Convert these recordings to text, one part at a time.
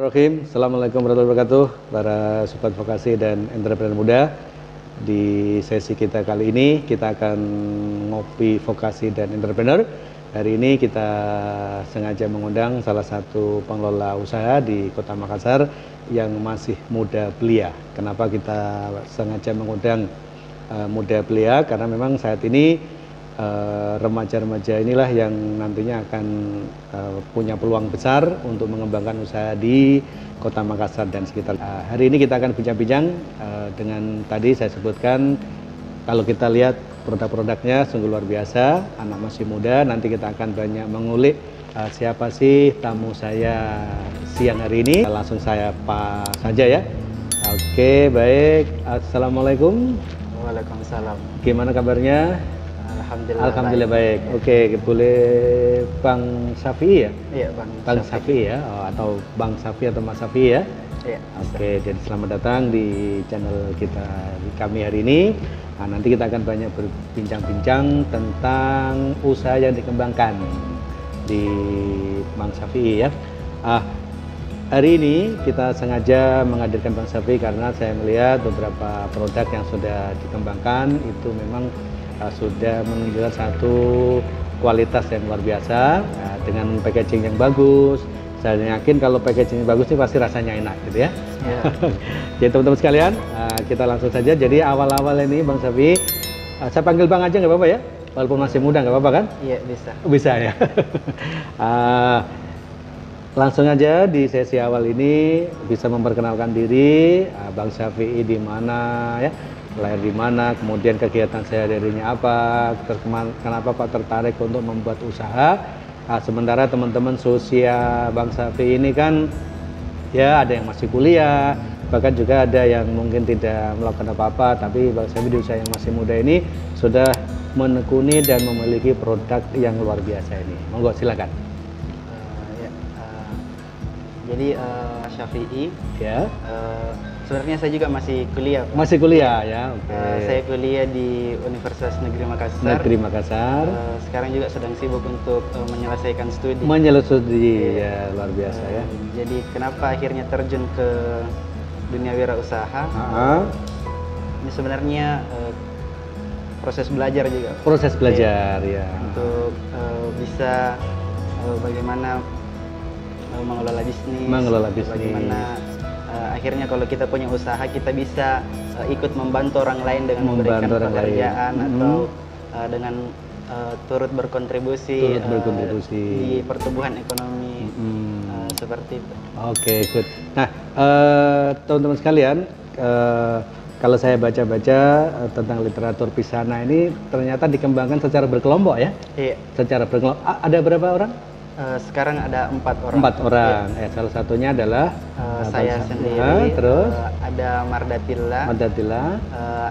Bismillahirrahmanirrahim. Assalamualaikum warahmatullahi wabarakatuh, para sobat vokasi dan entrepreneur muda. Di sesi kita kali ini kita akan ngopi vokasi dan entrepreneur. Hari ini kita sengaja mengundang salah satu pengelola usaha di Kota Makassar yang masih muda belia. Kenapa kita sengaja mengundang muda belia? Karena memang saat ini remaja-remaja inilah yang nantinya akan punya peluang besar untuk mengembangkan usaha di Kota Makassar dan sekitar. Hari ini kita akan bincang-bincang dengan tadi saya sebutkan, kalau kita lihat produk-produknya sungguh luar biasa, anak masih muda. Nanti kita akan banyak mengulik siapa sih tamu saya siang hari ini. Langsung saya saja ya. Oke, baik. Assalamualaikum. Waalaikumsalam. Gimana kabarnya? Alhamdulillah baik. Oke, boleh Bang Safi ya? Iya, Bang Safi ya, atau Bang Safi atau Mas Safi ya? Iya. Oke, jadi selamat datang di channel kami hari ini. Nah, nanti kita akan banyak berbincang-bincang tentang usaha yang dikembangkan di Bang Safi ya. Hari ini kita sengaja menghadirkan Bang Safi karena saya melihat beberapa produk yang sudah dikembangkan itu memang sudah menunjukkan satu kualitas yang luar biasa, dengan packaging yang bagus. Saya yakin kalau packaging bagus ini pasti rasanya enak gitu ya. Jadi teman-teman sekalian, kita langsung saja. Jadi awal-awal ini Bang Safi, saya panggil Bang aja nggak apa-apa ya, walaupun masih muda nggak apa-apa kan? Iya, bisa. Bisa ya. Langsung aja di sesi awal ini bisa memperkenalkan diri, Bang Safi di mana ya, lahir di mana, kemudian kegiatan sehari-harinya apa, kenapa Pak tertarik untuk membuat usaha. Sementara teman-teman seusia Bang Safi ini kan ya ada yang masih kuliah, bahkan juga ada yang mungkin tidak melakukan apa-apa, tapi Bang Safi di usia yang masih muda ini sudah menekuni dan memiliki produk yang luar biasa ini. Monggo silakan. Jadi Syafi'i Ya. Sebenarnya saya juga masih kuliah, Pak. Masih kuliah ya. Oke. Saya kuliah di Universitas Negeri Makassar. Negeri Makassar. Sekarang juga sedang sibuk untuk menyelesaikan studi. Ya, luar biasa ya. Jadi kenapa akhirnya terjun ke dunia wirausaha? Ini sebenarnya proses belajar juga. Proses belajar ya. Untuk bisa bagaimana mengelola bisnis. Bagaimana akhirnya kalau kita punya usaha kita bisa ikut membantu orang lain dengan memberikan pekerjaan atau dengan turut berkontribusi di pertumbuhan ekonomi seperti itu. Oke, good. Nah, teman-teman sekalian, kalau saya baca-baca tentang literatur Pisana ini ternyata dikembangkan secara berkelompok ya? Iya. Secara berkelompok. Ada berapa orang? Sekarang ada 4 orang. 4 orang. Ya. Salah satunya adalah saya sendiri. Terus ada Mardatilla.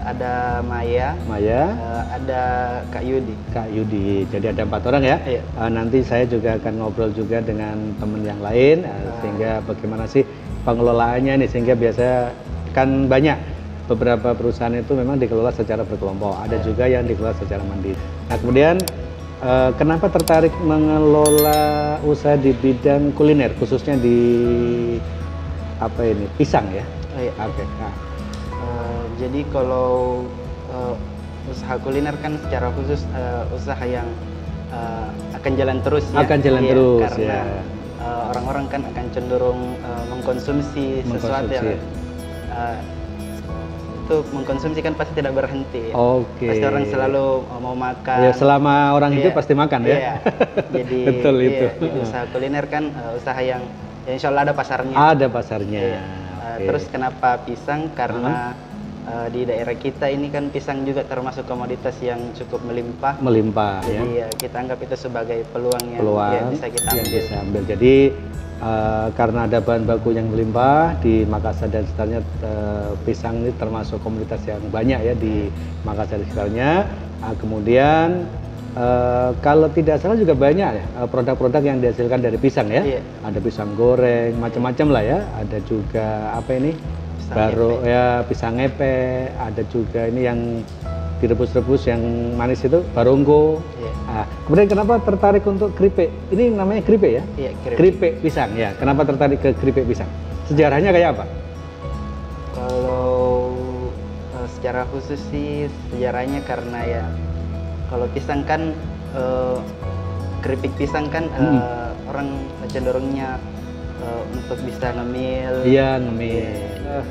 Ada Maya. Ada Kak Yudi. Kak Yudi. Jadi ada 4 orang ya. Iya. Nanti saya juga akan ngobrol juga dengan teman yang lain, sehingga bagaimana sih pengelolaannya nih, sehingga biasa kan banyak beberapa perusahaan itu memang dikelola secara berkelompok. Ada juga yang dikelola secara mandiri. Nah, kemudian kenapa tertarik mengelola usaha di bidang kuliner, khususnya di pisang ya? Iya. Oke. Jadi kalau usaha kuliner kan secara khusus usaha yang akan jalan terus ya. Akan jalan terus karena ya. Orang-orang kan akan cenderung mengkonsumsi sesuatu yang mengkonsumsi kan pasti tidak berhenti. Oke. Pasti orang selalu mau makan. Ya, selama orang hidup pasti makan ya. Iya. Jadi betul itu. Jadi usaha kuliner kan usaha yang ya insya Allah ada pasarnya. Ada pasarnya. Iya. Terus kenapa pisang? Karena di daerah kita ini kan pisang juga termasuk komoditas yang cukup melimpah. Jadi ya kita anggap itu sebagai peluang yang bisa kita ambil. Jadi karena ada bahan baku yang melimpah di Makassar dan sekitarnya, pisang ini termasuk komunitas yang banyak ya di Makassar dan sekitarnya. Kemudian kalau tidak salah juga banyak ya produk-produk yang dihasilkan dari pisang ya. Iya. Ada pisang goreng, macam-macam lah ya. Ada juga pisang epe. Ada juga ini yang direbus-rebus yang manis itu barongko. Nah, kemudian kenapa tertarik untuk keripik? Ini namanya keripik ya? Iya, keripik pisang ya. Kenapa tertarik ke keripik pisang? Sejarahnya kayak apa? Kalau secara khusus sih sejarahnya karena ya kalau pisang kan keripik pisang kan orang cenderungnya untuk bisa ngemil. Iya, ngemil.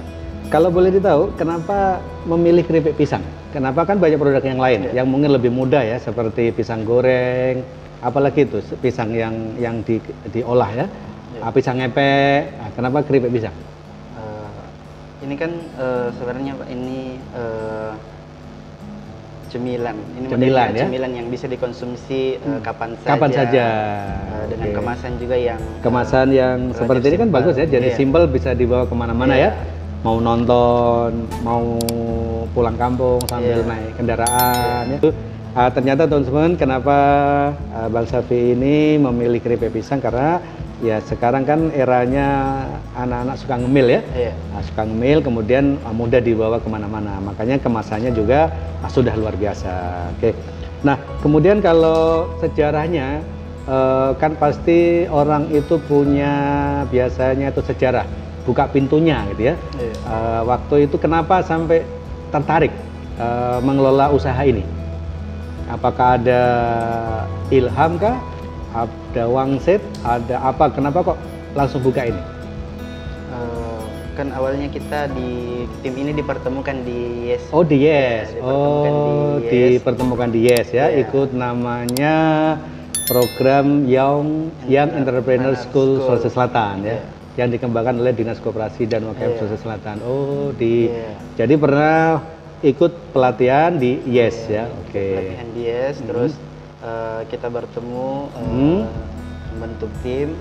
Kalau boleh ditahu, kenapa memilih keripik pisang? Kenapa kan banyak produk yang lain yang mungkin lebih mudah ya, seperti pisang goreng, apalagi itu pisang yang diolah ya, pisang ngepek. Nah, kenapa keripik pisang? Ini kan sebenarnya Pak, ini cemilan. Ini cemilan ya? Cemilan yang bisa dikonsumsi kapan saja. Kapan saja. Dengan kemasan juga yang seperti ini kan bagus ya. Jadi simple, bisa dibawa kemana-mana ya. Mau nonton, mau pulang kampung sambil naik kendaraan. Ya. Ternyata teman-teman, kenapa Bang Safi ini memilih keripik pisang, karena ya sekarang kan eranya anak-anak suka ngemil ya. Suka ngemil, kemudian mudah dibawa kemana-mana. Makanya kemasannya juga sudah luar biasa. Oke. Nah, kemudian kalau sejarahnya kan pasti orang itu punya biasanya itu sejarah, buka pintunya gitu ya. Waktu itu kenapa sampai tertarik mengelola usaha ini? Apakah ada ilham kah? Ada wangsit? Ada apa? Kenapa kok langsung buka ini? Kan awalnya kita di tim ini dipertemukan di YES. Oh, di YES. Dipertemukan di YES ya. Ikut namanya program Young Entrepreneur School Sulawesi Selatan ya. Yang dikembangkan oleh Dinas Koperasi dan UMKM Sulawesi Selatan. Jadi pernah ikut pelatihan di YES ya. Oke. Pelatihan di YES, terus kita bertemu membentuk tim.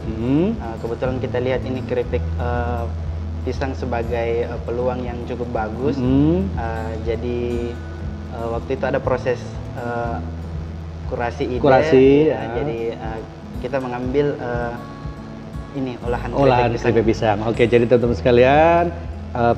Kebetulan kita lihat ini keripik pisang sebagai peluang yang cukup bagus. Jadi waktu itu ada proses kurasi ide. Jadi kita mengambil ini olahan keripik pisang. Oke, jadi teman-teman sekalian,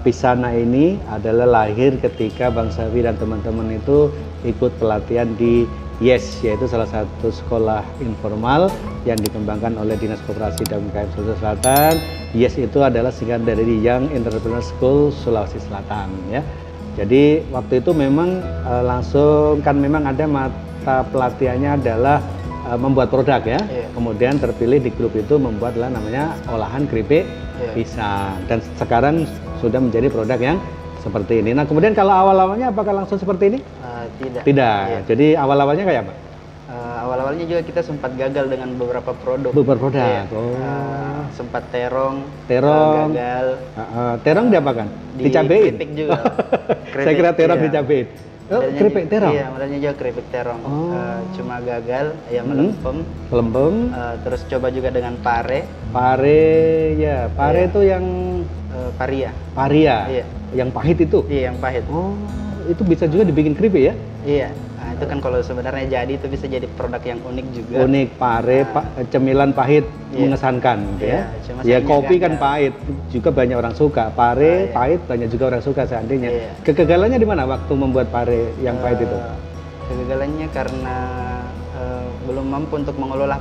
Pisana ini adalah lahir ketika Bang Safi dan teman-teman itu ikut pelatihan di YES, yaitu salah satu sekolah informal yang dikembangkan oleh Dinas Koperasi dan UMKM Sulawesi Selatan. YES itu adalah singkatan dari Young Entrepreneur School Sulawesi Selatan ya. Jadi waktu itu memang langsung kan memang ada mata pelatihannya adalah membuat produk ya. Kemudian terpilih di grup itu membuatlah namanya olahan keripik pisang, dan sekarang sudah menjadi produk yang seperti ini. Nah, kemudian kalau awal-awalnya apakah langsung seperti ini? Tidak. Jadi awal-awalnya kayak apa? Awal-awalnya juga kita sempat gagal dengan beberapa produk. Sempat terong. Gagal. Terong diapakan? Dicabein? Keripik juga. Saya kira terong dicabein. Keripik terong? Iya, modelnya juga keripik terong. Cuma gagal, ya melempem. Terus coba juga dengan pare. Pare itu yang paria. Iya. Yang pahit itu? Iya, yang pahit. Oh, itu bisa juga dibikin keripik ya? Iya. Nah, itu kan kalau sebenarnya jadi itu bisa jadi produk yang unik juga. Unik, pare, cemilan pahit mengesankan gitu ya. Ya kopi kan pahit, juga banyak orang suka. Pare, pahit, banyak juga orang suka seandainya. Kegagalannya di mana waktu membuat pare yang pahit itu? Kegagalannya karena belum mampu untuk mengolah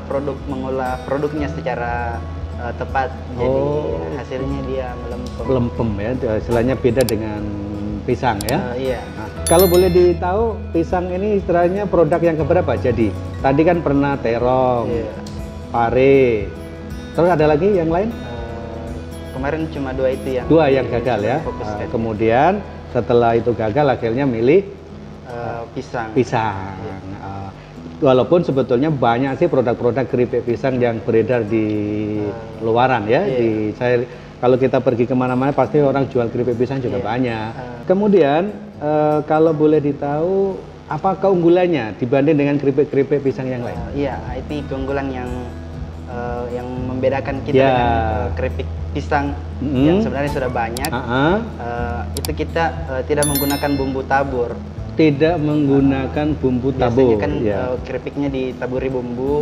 produknya secara tepat. Jadi hasilnya dia melempem ya, istilahnya beda dengan pisang ya. Nah, kalau boleh ditahu, pisang ini istilahnya produk yang keberapa? Jadi tadi kan pernah terong, pare, terus ada lagi yang lain? Kemarin cuma dua itu yang gagal ya. Kemudian setelah itu gagal, akhirnya milih pisang. Walaupun sebetulnya banyak sih produk-produk keripik pisang yang beredar di luaran ya. Kalau kita pergi kemana-mana pasti orang jual keripik pisang juga banyak. Kemudian kalau boleh ditahu, apa keunggulannya dibanding dengan keripik-keripik pisang yang lain? Iya, itu keunggulan yang membedakan kita dengan keripik pisang yang sebenarnya sudah banyak. Itu kita tidak menggunakan bumbu tabur. tidak menggunakan bumbu tabur. Biasanya kan keripiknya ditaburi bumbu,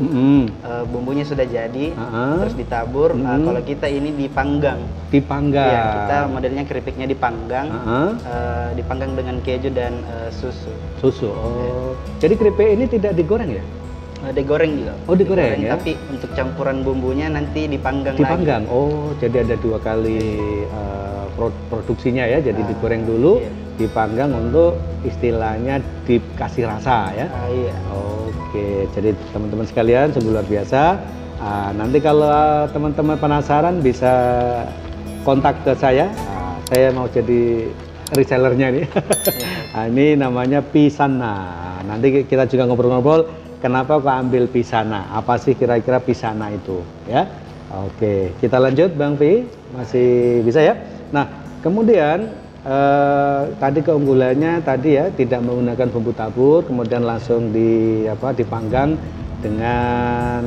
bumbunya sudah jadi, terus ditabur. Kalau kita ini dipanggang. Dipanggang. Ya, kita modelnya keripiknya dipanggang, dipanggang dengan keju dan susu. Susu. Oh, jadi keripik ini tidak digoreng ya? Digoreng juga. Oh, digoreng ya. Tapi untuk campuran bumbunya nanti dipanggang. Dipanggang. Lagi. Oh, jadi ada 2 kali produksinya ya. Jadi digoreng dulu, dipanggang untuk istilahnya dikasih rasa ya. Iya. Oke, jadi teman-teman sekalian sungguh luar biasa. Nanti kalau teman-teman penasaran bisa kontak ke saya. Saya mau jadi resellernya nih. Ini namanya Pisana. Nanti kita juga ngobrol-ngobrol. Kenapa kok ambil Pisana? Apa sih kira-kira Pisana itu? Ya, oke. Kita lanjut, Bang Pi. Masih bisa ya? Nah, kemudian tadi keunggulannya tadi ya tidak menggunakan bumbu tabur, kemudian langsung dipanggang dengan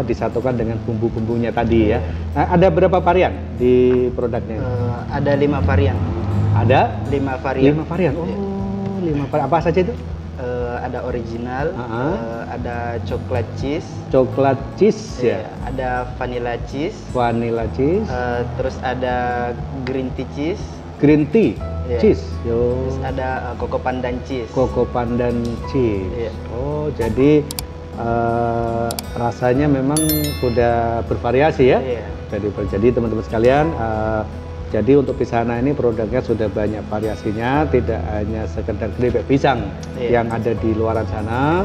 disatukan dengan bumbu-bumbunya tadi ya. Nah, ada berapa varian di produknya? Ada 5 varian. Ada 5 varian. 5 varian. Oh, 5 varian. Apa saja itu? Ada original, ada coklat cheese. Coklat cheese ya. Ada vanilla cheese. Vanilla cheese. Terus ada green tea cheese. Green tea cheese. Terus ada coco pandan cheese. Coco pandan cheese. Oh, jadi rasanya memang sudah bervariasi ya. Jadi teman-teman sekalian. Jadi untuk Pisana ini produknya sudah banyak variasinya, tidak hanya sekedar keripik pisang yang ada di luaran sana.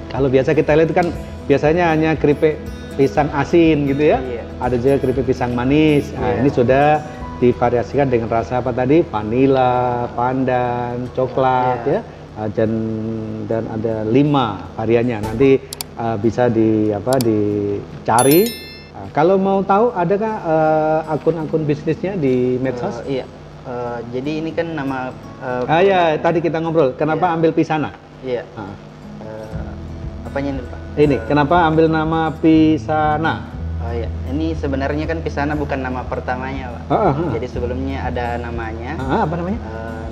Kalau biasa kita lihat kan biasanya hanya keripik pisang asin gitu ya. Ada juga keripik pisang manis. Nah, ini sudah divariasikan dengan rasa apa tadi? Vanila, pandan, coklat ya. Dan ada 5 variannya. Nanti bisa dicari. Kalau mau tahu, adakah akun-akun bisnisnya di medsos? Iya. Jadi ini kan nama. Ya, tadi kita ngobrol. Kenapa ambil Pisana? Iya. Apanya ini, Pak? Ini, kenapa ambil nama Pisana? Oh iya. Ini sebenarnya kan Pisana bukan nama pertamanya, Pak. Jadi sebelumnya ada namanya. Apa namanya?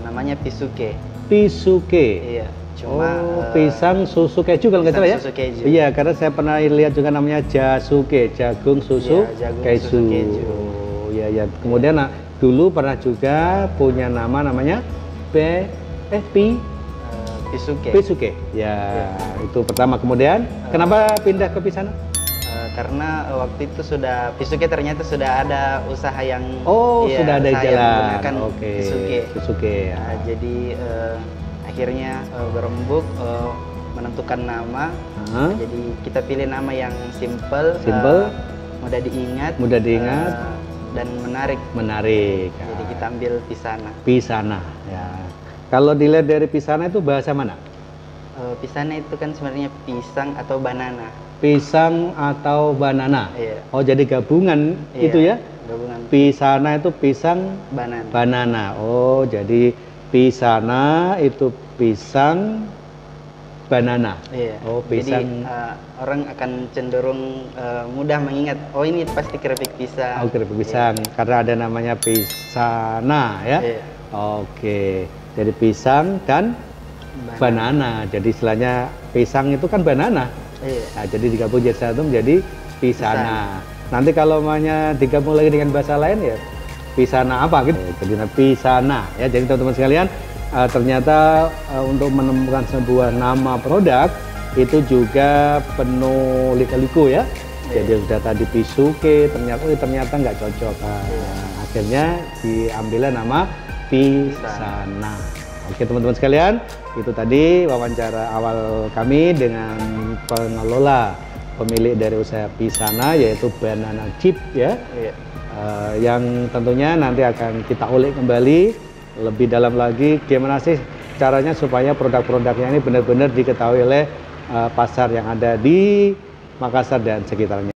Namanya Pisuke. Pisuke. Iya. Cuma pisang susu keju kalau nggak salah ya? Susu keju. Iya, karena saya pernah lihat juga namanya jasuke, jagung susu keju. Oh, iya ya. Kemudian dulu pernah juga punya namanya Pisuke. Pisuke. Ya, itu pertama. Kemudian kenapa pindah ke Pisana? Karena waktu itu Pisuke ternyata sudah ada usaha yang sudah ada jalan. Pisuke. Nah, jadi akhirnya berembuk menentukan nama. Jadi kita pilih nama yang simple, mudah diingat, dan menarik. Jadi kita ambil Pisana. Pisana ya. Kalau dilihat dari Pisana itu bahasa mana? Pisana itu kan sebenarnya pisang atau banana. Pisang atau banana. Iya. Oh, jadi gabungan itu ya? Gabungan. Pisana itu pisang, banana. Oh, jadi Pisana itu pisang, banana. Iya. Oh, pisang. Jadi orang akan cenderung mudah mengingat. Oh, ini pasti keripik pisang. Oh, keripik pisang. Karena ada namanya Pisana ya. Iya. Oke. Jadi pisang dan banana. Jadi istilahnya pisang itu kan banana. Iya. Nah, jadi digabung jadi satu menjadi Pisana. Nanti kalau namanya digabung lagi dengan bahasa lain ya Pisana apa gitu. Jadi Pisana ya. Jadi teman-teman sekalian, ternyata untuk menemukan sebuah nama produk itu juga penuh lika-liku ya. Jadi udah tadi Pisuke, ternyata nggak cocok. Akhirnya diambilnya nama Pisana. Oke teman-teman sekalian, itu tadi wawancara awal kami dengan pengelola pemilik dari usaha Pisana, yaitu Banana Chip ya. Yang tentunya nanti akan kita ulik kembali lebih dalam lagi gimana sih caranya supaya produk-produknya ini benar-benar diketahui oleh pasar yang ada di Makassar dan sekitarnya.